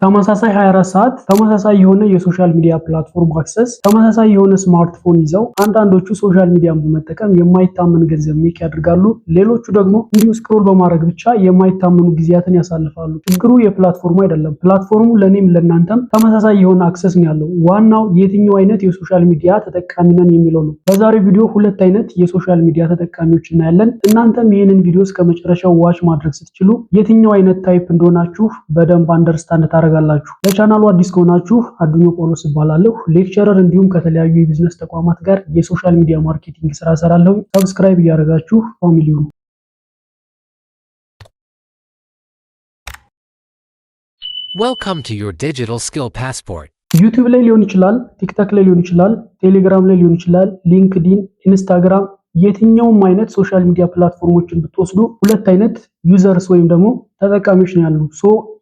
ተመሳሳይ 24 ሰዓት ተመሳሳይ የሆነ የሶሻል ሚዲያ ፕላትፎርም አክሰስ ተመሳሳይ የሆነ ስማርትፎን ይዘው አንዳንዶቹ ሶሻል ሚዲያን በመጠቀም የማይታመን ገንዘብ ሜክ ያደርጋሉ። ሌሎቹ ደግሞ እንዲሁ ስክሮል በማድረግ ብቻ የማይታመኑ ጊዜያትን ያሳልፋሉ። ችግሩ የፕላትፎርሙ አይደለም። ፕላትፎርሙ ለኔም ለእናንተም ተመሳሳይ የሆነ አክሰስ ነው ያለው። ዋናው የትኛው አይነት የሶሻል ሚዲያ ተጠቃሚ ነን የሚለው ነው። በዛሬው ቪዲዮ ሁለት አይነት የሶሻል ሚዲያ ተጠቃሚዎች እናያለን። እናንተም ይህንን ቪዲዮ እስከመጨረሻው ዋች ማድረግ ስትችሉ የትኛው አይነት ታይፕ እንደሆናችሁ በደንብ አንደርስታንድ ታደርጋላችሁ። ለቻናሉ አዲስ ከሆናችሁ አዱኞ ጳውሎስ እባላለሁ። ሌክቸረር እንዲሁም ከተለያዩ የቢዝነስ ተቋማት ጋር የሶሻል ሚዲያ ማርኬቲንግ ስራ እሰራለሁ። ሰብስክራይብ እያደረጋችሁ ፋሚሊ ሁኑ። Welcome to your digital skill passport. ዩቲዩብ ላይ ሊሆን ይችላል፣ ቲክቶክ ላይ ሊሆን ይችላል፣ ቴሌግራም ላይ ሊሆን ይችላል፣ ሊንክዲን፣ ኢንስታግራም የትኛውም አይነት ሶሻል ሚዲያ ፕላትፎርሞችን ብትወስዱ ሁለት አይነት ዩዘርስ ወይም ደግሞ ተጠቃሚዎች ነው ያሉ።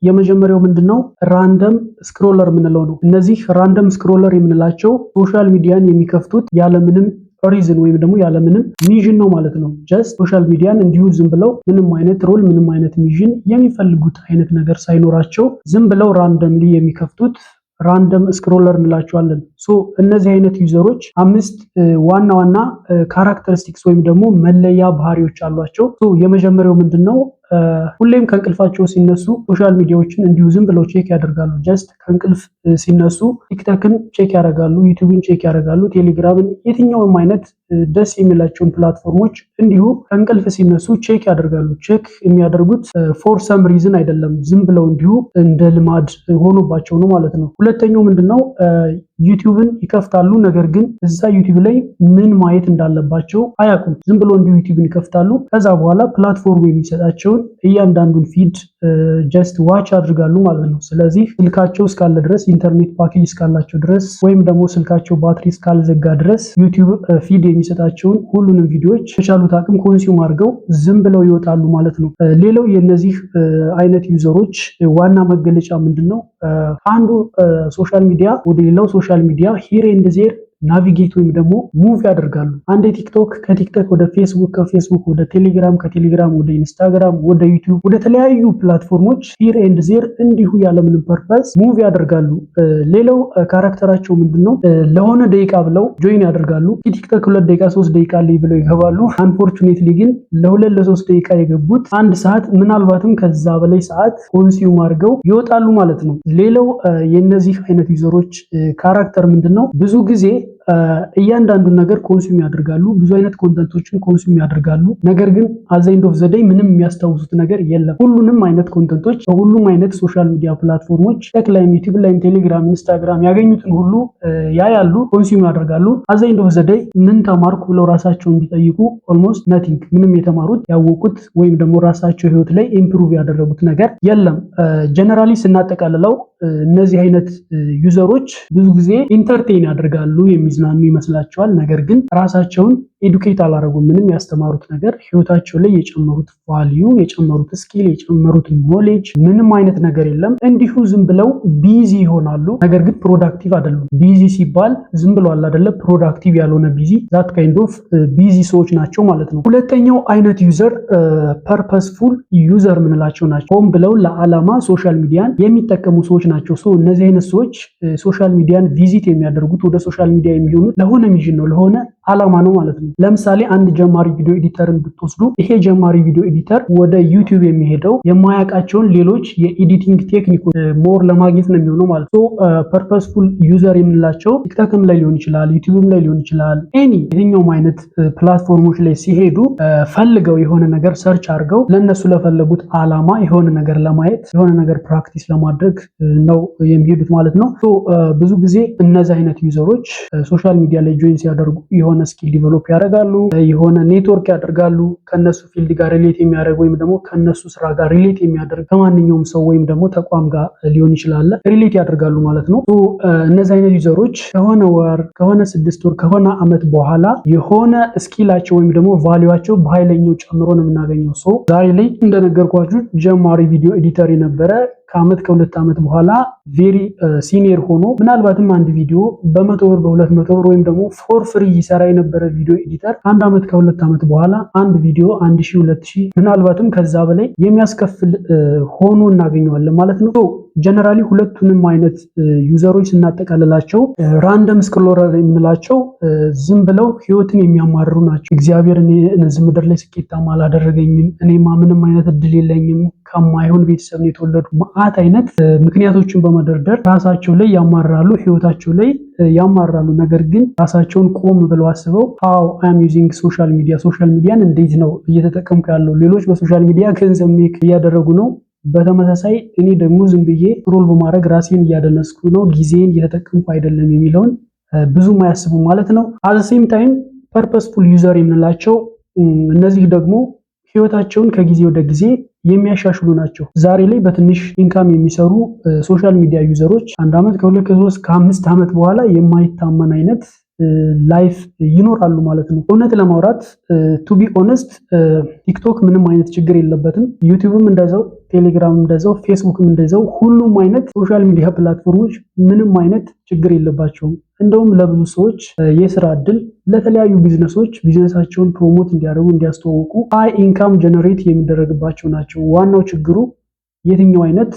የመጀመሪያው ምንድነው? ራንደም ስክሮለር የምንለው ነው። እነዚህ ራንደም ስክሮለር የምንላቸው ሶሻል ሚዲያን የሚከፍቱት ያለምንም ሪዝን ወይም ደግሞ ያለምንም ሚዥን ነው ማለት ነው። ጀስት ሶሻል ሚዲያን እንዲሁ ዝም ብለው ምንም አይነት ሮል ምንም አይነት ሚዥን የሚፈልጉት አይነት ነገር ሳይኖራቸው ዝም ብለው ራንደምሊ የሚከፍቱት ራንደም ስክሮለር እንላቸዋለን። እነዚህ አይነት ዩዘሮች አምስት ዋና ዋና ካራክተሪስቲክስ ወይም ደግሞ መለያ ባህሪዎች አሏቸው። የመጀመሪያው ምንድነው? ሁሌም ከእንቅልፋቸው ሲነሱ ሶሻል ሚዲያዎችን እንዲሁ ዝም ብለው ቼክ ያደርጋሉ። ጀስት ከእንቅልፍ ሲነሱ ቲክቶክን ቼክ ያደርጋሉ፣ ዩቲዩብን ቼክ ያደርጋሉ፣ ቴሌግራምን፣ የትኛውም አይነት ደስ የሚላቸውን ፕላትፎርሞች እንዲሁ ከእንቅልፍ ሲነሱ ቼክ ያደርጋሉ። ቼክ የሚያደርጉት ፎር ሰም ሪዝን አይደለም፣ ዝም ብለው እንዲሁ እንደ ልማድ ሆኖባቸው ነው ማለት ነው። ሁለተኛው ምንድነው? ዩቲዩብን ይከፍታሉ። ነገር ግን እዛ ዩቲዩብ ላይ ምን ማየት እንዳለባቸው አያውቁም። ዝም ብሎ እንዲሁ ዩቲዩብን ይከፍታሉ። ከዛ በኋላ ፕላትፎርሙ የሚሰጣቸውን እያንዳንዱን ፊድ ጀስት ዋች ያደርጋሉ ማለት ነው። ስለዚህ ስልካቸው እስካለ ድረስ ኢንተርኔት ፓኬጅ እስካላቸው ድረስ ወይም ደግሞ ስልካቸው ባትሪ እስካልዘጋ ድረስ ዩቲዩብ ፊድ የሚሰጣቸውን ሁሉንም ቪዲዮዎች በቻሉት አቅም ኮንሱም አድርገው ዝም ብለው ይወጣሉ ማለት ነው። ሌላው የነዚህ አይነት ዩዘሮች ዋና መገለጫ ምንድነው? አንዱ ሶሻል ሚዲያ ወደ ሌላው ሶሻል ሚዲያ ሂር ኤንድ ዜር ናቪጌት ወይም ደግሞ ሙቭ ያደርጋሉ። አንዴ ቲክቶክ፣ ከቲክቶክ ወደ ፌስቡክ፣ ከፌስቡክ ወደ ቴሌግራም፣ ከቴሌግራም ወደ ኢንስታግራም፣ ወደ ዩቲዩብ፣ ወደ ተለያዩ ፕላትፎርሞች ሂር ኤንድ ዜር እንዲሁ ያለምንም ፐርፐስ ሙቭ ያደርጋሉ። ሌላው ካራክተራቸው ምንድነው? ለሆነ ደቂቃ ብለው ጆይን ያደርጋሉ። ቲክቶክ 2 ደቂቃ 3 ደቂቃ ላይ ብለው ይገባሉ። አንፎርቹኔትሊ ግን ለ2 ለ3 ደቂቃ የገቡት 1 ሰዓት ምናልባትም ከዛ በላይ ሰዓት ኮንሱም አድርገው ይወጣሉ ማለት ነው። ሌላው የነዚህ አይነት ዩዘሮች ካራክተር ምንድነው? ብዙ ጊዜ እያንዳንዱን ነገር ኮንሱም ያደርጋሉ። ብዙ አይነት ኮንተንቶችን ኮንሱም ያደርጋሉ። ነገር ግን አት ዘ ኤንድ ኦፍ ዘ ዴይ ምንም የሚያስታውሱት ነገር የለም። ሁሉንም አይነት ኮንተንቶች በሁሉም አይነት ሶሻል ሚዲያ ፕላትፎርሞች ቲክቶክ ላይ፣ ዩቲዩብ ላይ፣ ቴሌግራም፣ ኢንስታግራም ያገኙትን ሁሉ ያያሉ፣ ኮንሱም ያደርጋሉ። አት ዘ ኤንድ ኦፍ ዘ ዴይ ምን ተማርኩ ብለው ራሳቸውን ቢጠይቁ ኦልሞስት ነቲንግ፣ ምንም የተማሩት ያወቁት ወይም ደግሞ ራሳቸው ህይወት ላይ ኢምፕሩቭ ያደረጉት ነገር የለም። ጀነራሊ ስናጠቃልለው እነዚህ አይነት ዩዘሮች ብዙ ጊዜ ኢንተርቴን ያደርጋሉ፣ የሚዝናኑ ይመስላቸዋል። ነገር ግን ራሳቸውን ኤዱኬት አላደረጉም። ምንም ያስተማሩት ነገር ህይወታቸው ላይ የጨመሩት ቫልዩ፣ የጨመሩት ስኪል፣ የጨመሩት ኖሌጅ ምንም አይነት ነገር የለም። እንዲሁ ዝም ብለው ቢዚ ይሆናሉ። ነገር ግን ፕሮዳክቲቭ አይደሉም። ቢዚ ሲባል ዝም ብሎ አለ አይደለ? ፕሮዳክቲቭ ያልሆነ ቢዚ፣ ዛት ካይንድ ኦፍ ቢዚ ሰዎች ናቸው ማለት ነው። ሁለተኛው አይነት ዩዘር ፐርፐስፉል ዩዘር ምንላቸው ናቸው። ሆን ብለው ለዓላማ ሶሻል ሚዲያን የሚጠቀሙ ሰዎች ናቸው። እነዚህ አይነት ሰዎች ሶሻል ሚዲያን ቪዚት የሚያደርጉት ወደ ሶሻል ሚዲያ የሚሆኑት ለሆነ ሚዥን ነው፣ ለሆነ ዓላማ ነው ማለት ነው። ለምሳሌ አንድ ጀማሪ ቪዲዮ ኤዲተርን ብትወስዱ ይሄ ጀማሪ ቪዲዮ ኤዲተር ወደ ዩቲዩብ የሚሄደው የማያውቃቸውን ሌሎች የኤዲቲንግ ቴክኒኮች ሞር ለማግኘት ነው የሚሆነው ማለት ነው። ፐርፐስፉል ዩዘር የምንላቸው ቲክቶክም ላይ ሊሆን ይችላል፣ ዩቲዩብም ላይ ሊሆን ይችላል፣ የትኛውም አይነት ፕላትፎርሞች ላይ ሲሄዱ ፈልገው የሆነ ነገር ሰርች አድርገው ለነሱ ለፈለጉት ዓላማ የሆነ ነገር ለማየት የሆነ ነገር ፕራክቲስ ለማድረግ ነው የሚሄዱት ማለት ነው። ብዙ ጊዜ እነዚህ አይነት ዩዘሮች ሶሻል ሚዲያ ላይ ጆይን ሲያደርጉ የሆነ ስኪል ዲቨሎፕ ያደርጋሉ፣ የሆነ ኔትወርክ ያደርጋሉ፣ ከነሱ ፊልድ ጋር ሪሌት የሚያደርግ ወይም ደግሞ ከነሱ ስራ ጋር ሪሌት የሚያደርግ ከማንኛውም ሰው ወይም ደግሞ ተቋም ጋር ሊሆን ይችላል ሪሌት ያደርጋሉ ማለት ነው። እነዚህ አይነት ዩዘሮች ከሆነ ወር፣ ከሆነ 6 ወር፣ ከሆነ አመት በኋላ የሆነ ስኪላቸው ወይም ደግሞ ቫልዩዋቸው በኃይለኛው ጨምሮ ነው የምናገኘው። ዛሬ ላይ እንደነገርኳችሁ ጀማሪ ቪዲዮ ኤዲተር የነበረ ከአመት ከሁለት ዓመት በኋላ ቬሪ ሲኒየር ሆኖ ምናልባትም አንድ ቪዲዮ በ100 ብር በ200 ብር ወይም ደግሞ ፎር ፍሪ ይሰራ የነበረ ቪዲዮ ኤዲተር አንድ ዓመት ከሁለት ዓመት በኋላ አንድ ቪዲዮ 1000 2000 ምናልባትም ከዛ በላይ የሚያስከፍል ሆኖ እናገኘዋለን ማለት ነው። ጀነራሊ ሁለቱንም አይነት ዩዘሮች ስናጠቃልላቸው ራንደም ስክሮለር የምንላቸው ዝም ብለው ህይወትን የሚያማርሩ ናቸው። እግዚአብሔር እነዚህ ምድር ላይ ስኬታማ አላደረገኝም፣ እኔማ ምንም አይነት እድል የለኝም፣ ከማይሆን ቤተሰብ ነው የተወለዱ መዓት አይነት ምክንያቶችን በመደርደር ራሳቸው ላይ ያማራሉ፣ ህይወታቸው ላይ ያማራሉ። ነገር ግን ራሳቸውን ቆም ብለው አስበው how I'm using social ሚዲያን እንዴት ነው እየተጠቀምኩ ያለው? ሌሎች በሶሻል ሚዲያ ገንዘብ ሜክ እያደረጉ ነው፣ በተመሳሳይ እኔ ደግሞ ዝም ብዬ ስክሮል በማድረግ ራሴን እያደነስኩ ነው፣ ጊዜን እየተጠቀምኩ አይደለም የሚለውን ብዙም አያስቡ ማለት ነው። አት ሴም ታይም ፐርፐስፉል ዩዘር የምንላቸው እነዚህ ደግሞ ህይወታቸውን ከጊዜ ወደ ጊዜ የሚያሻሽሉ ናቸው። ዛሬ ላይ በትንሽ ኢንካም የሚሰሩ ሶሻል ሚዲያ ዩዘሮች አንድ ዓመት ከሁለት ከሶስት ከአምስት ዓመት በኋላ የማይታመን አይነት ላይፍ ይኖራሉ ማለት ነው። እውነት ለማውራት ቱ ቢ ኦነስት ቲክቶክ ምንም አይነት ችግር የለበትም። ዩቲዩብም እንደዛው፣ ቴሌግራምም እንደዛው፣ ፌስቡክም እንደዛው ሁሉም አይነት ሶሻል ሚዲያ ፕላትፎርሞች ምንም አይነት ችግር የለባቸውም። እንደውም ለብዙ ሰዎች የስራ እድል፣ ለተለያዩ ቢዝነሶች ቢዝነሳቸውን ፕሮሞት እንዲያደርጉ እንዲያስተዋውቁ ሃይ ኢንካም ጀነሬት የሚደረግባቸው ናቸው። ዋናው ችግሩ የትኛው አይነት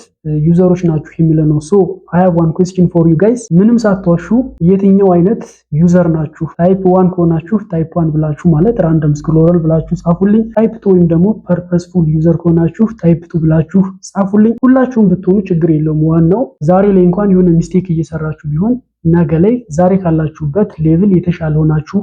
ዩዘሮች ናችሁ የሚለው ነው። ሶ I have one question for you guys። ምንም ሳትዋሹ የትኛው አይነት ዩዘር ናችሁ? ታይፕ 1 ከሆናችሁ ታይፕ 1 ብላችሁ ማለት ራንደም ስክሮለር ብላችሁ ጻፉልኝ። ታይፕ 2 ወይም ደግሞ ፐርፐስፉል ዩዘር ከሆናችሁ ታይፕ 2 ብላችሁ ጻፉልኝ። ሁላችሁም ብትሆኑ ችግር የለውም። ዋናው ዛሬ ላይ እንኳን የሆነ ሚስቴክ እየሰራችሁ ቢሆን ነገ ላይ ዛሬ ካላችሁበት ሌቭል የተሻለ ሆናችሁ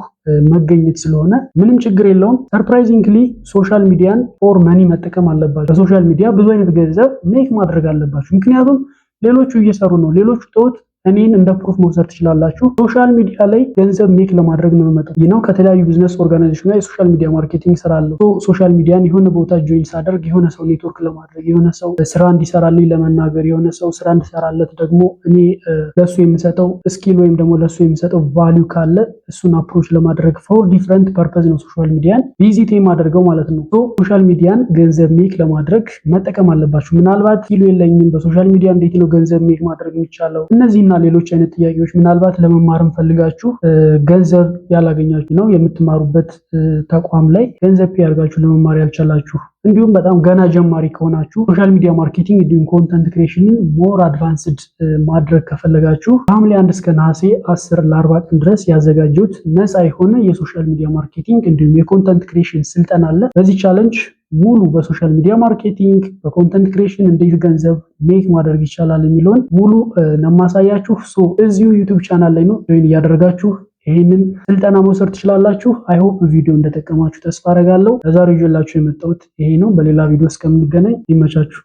መገኘት ስለሆነ ምንም ችግር የለውም። ሰርፕራይዚንግሊ ሶሻል ሚዲያን ፎር መኒ መጠቀም አለባችሁ። በሶሻል ሚዲያ ብዙ አይነት ገንዘብ ሜክ ማድረግ አለባችሁ። ምክንያቱም ሌሎቹ እየሰሩ ነው። ሌሎቹ ተውት፣ እኔን እንደ ፕሩፍ መውሰድ ትችላላችሁ። ሶሻል ሚዲያ ላይ ገንዘብ ሜክ ለማድረግ ነው የምመጣው። ይሄው ከተለያዩ ቢዝነስ ኦርጋናይዜሽን ጋር የሶሻል ሚዲያ ማርኬቲንግ ስራ አለው። ሶሻል ሚዲያን የሆነ ቦታ ጆይን ሳደርግ የሆነ ሰው ኔትወርክ ለማድረግ የሆነ ሰው ስራ እንዲሰራልኝ ለመናገር የሆነ ሰው ስራ እንዲሰራለት ደግሞ እኔ ለሱ የምሰጠው ስኪል ወይም ደግሞ ለሱ የምሰጠው ቫልዩ ካለ እሱን አፕሮች ለማድረግ ፎር ዲፍረንት ፐርፐዝ ነው ሶሻል ሚዲያን ቪዚት የማደርገው ማለት ነው። ሶሻል ሚዲያን ገንዘብ ሜክ ለማድረግ መጠቀም አለባችሁ። ምናልባት ኪሎ የለኝም በሶሻል ሚዲያ እንዴት ነው ገንዘብ ሜክ ማድረግ የሚቻለው? እነዚህና ሌሎች አይነት ጥያቄዎች ምናልባት ለመማርም ፈልጋችሁ ገንዘብ ያላገኛችሁ ነው የምትማሩበት ተቋም ላይ ገንዘብ ያርጋችሁ ለመማር ያልቻላችሁ፣ እንዲሁም በጣም ገና ጀማሪ ከሆናችሁ ሶሻል ሚዲያ ማርኬቲንግ እንዲሁም ኮንተንት ክሬሽንን ሞር አድቫንስድ ማድረግ ከፈለጋችሁ ሐምሌ 1 እስከ ነሐሴ 10 ለ40 ቀን ድረስ ያዘጋጀሁት ነፃ የሆነ የሶሻል ሚዲያ ማርኬቲንግ እንዲሁም የኮንተንት ክሬሽን ስልጠና አለ። በዚህ ቻሌንጅ ሙሉ በሶሻል ሚዲያ ማርኬቲንግ በኮንተንት ክሬሽን እንዴት ገንዘብ ሜክ ማድረግ ይቻላል የሚለውን ሙሉ ነማሳያችሁ። እዚሁ ዩቲዩብ ቻናል ላይ ነው ጆይን እያደረጋችሁ ይሄንን ስልጠና መውሰድ ትችላላችሁ። አይ ሆፕ ቪዲዮ እንደጠቀማችሁ ተስፋ አደርጋለሁ። ለዛሬው ይዤላችሁ የመጣሁት ይሄ ነው። በሌላ ቪዲዮ እስከምንገናኝ ይመቻችሁ።